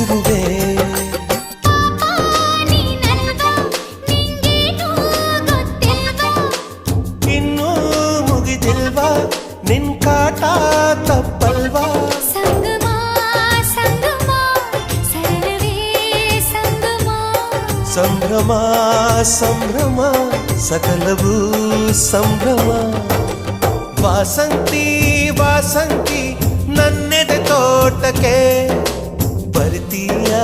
ಇರುವೆ. ಇನ್ನೂ ಮುಗಿದಿಲ್ವಾ ನಿನ್ ಕಾಟ ತಪ್ಪಲ್ವಾ. ಸಂಗಮ ಸಂಗಮ ಸರಳವೇ ಸಂಗಮ. ಸಂಭ್ರಮ ಸಂಭ್ರಮ ಸಕಲವೂ ಸಂಭ್ರಮ. ವಾಸಂತಿ ವಾಸಂತಿ ನನ್ನೆದೆ ತೋಟಕ್ಕೆ ಬರ್ತೀಯ.